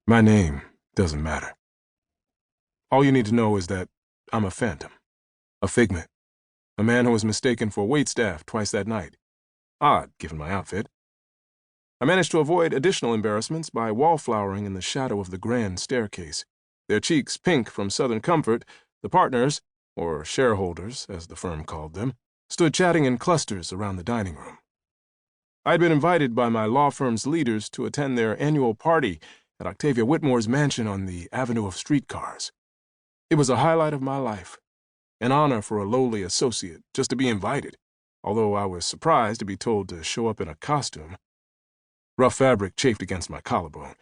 My name doesn't matter. All you need to know is that I'm a phantom, a figment, a man who was mistaken for waitstaff twice that night. Odd, given my outfit. I managed to avoid additional embarrassments by wallflowering in the shadow of the grand staircase. Their cheeks pink from Southern comfort, the partners, or shareholders, as the firm called them, stood chatting in clusters around the dining room. I had been invited by my law firm's leaders to attend their annual party at Octavia Whitmore's mansion on the Avenue of Streetcars. It was a highlight of my life, an honor for a lowly associate just to be invited, although I was surprised to be told to show up in a costume. Rough fabric chafed against my collarbone.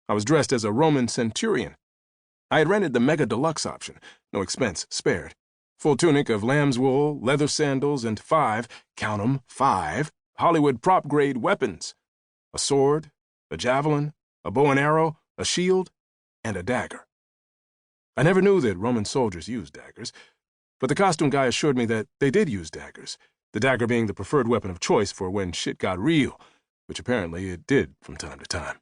I was dressed as a Roman centurion. I had rented the mega deluxe option, no expense spared. Full tunic of lamb's wool, leather sandals, and 5, count 'em, 5, Hollywood prop-grade weapons. A sword, a javelin, a bow and arrow, a shield, and a dagger. I never knew that Roman soldiers used daggers, but the costume guy assured me that they did use daggers, the dagger being the preferred weapon of choice for when shit got real, which apparently it did from time to time.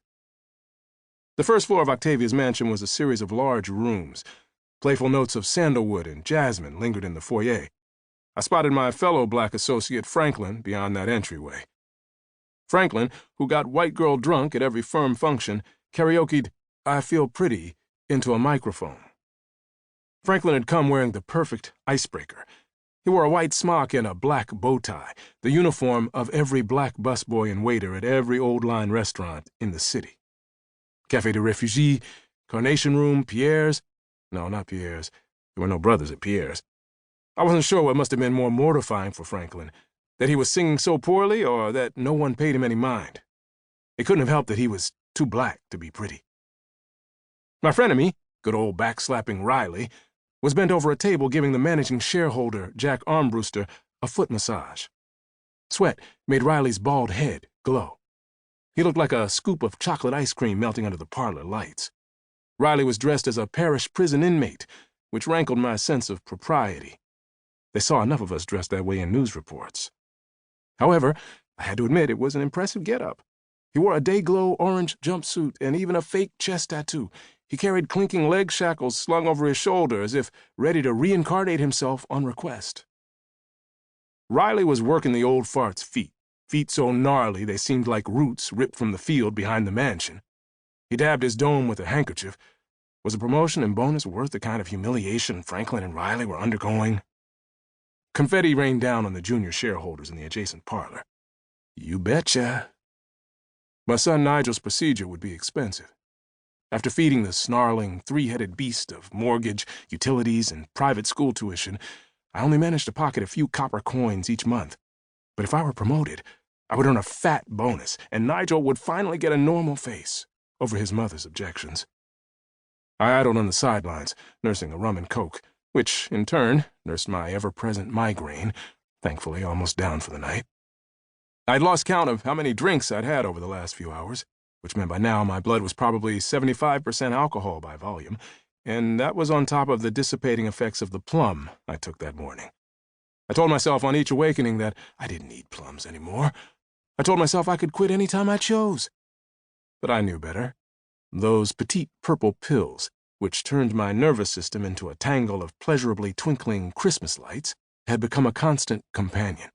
The first floor of Octavia's mansion was a series of large rooms. Playful notes of sandalwood and jasmine lingered in the foyer. I spotted my fellow black associate Franklin beyond that entryway. Franklin, who got white girl drunk at every firm function, karaoke'd "I Feel Pretty" into a microphone. Franklin had come wearing the perfect icebreaker. He wore a white smock and a black bow tie, the uniform of every black busboy and waiter at every old-line restaurant in the city. Café de Réfugiés, Carnation Room, Pierre's. No, not Pierre's. There were no brothers at Pierre's. I wasn't sure what must have been more mortifying for Franklin, that he was singing so poorly or that no one paid him any mind. It couldn't have helped that he was too black to be pretty. My frenemy, good old backslapping Riley, was bent over a table giving the managing shareholder, Jack Armbruster, a foot massage. Sweat made Riley's bald head glow. He looked like a scoop of chocolate ice cream melting under the parlor lights. Riley was dressed as a parish prison inmate, which rankled my sense of propriety. They saw enough of us dressed that way in news reports. However, I had to admit it was an impressive getup. He wore a day-glow orange jumpsuit and even a fake chest tattoo. He carried clinking leg shackles slung over his shoulder as if ready to reincarnate himself on request. Riley was working the old fart's feet so gnarly they seemed like roots ripped from the field behind the mansion. He dabbed his dome with a handkerchief. Was a promotion and bonus worth the kind of humiliation Franklin and Riley were undergoing? Confetti rained down on the junior shareholders in the adjacent parlor. You betcha. My son Nigel's procedure would be expensive. After feeding the snarling, three-headed beast of mortgage, utilities, and private school tuition, I only managed to pocket a few copper coins each month. But if I were promoted, I would earn a fat bonus, and Nigel would finally get a normal face over his mother's objections. I idled on the sidelines, nursing a rum and coke, which, in turn, nursed my ever-present migraine, thankfully almost down for the night. I'd lost count of how many drinks I'd had over the last few hours, which meant by now my blood was probably 75% alcohol by volume, and that was on top of the dissipating effects of the plum I took that morning. I told myself on each awakening that I didn't need plums anymore. I told myself I could quit any time I chose. But I knew better. Those petite purple pills, which turned my nervous system into a tangle of pleasurably twinkling Christmas lights, had become a constant companion.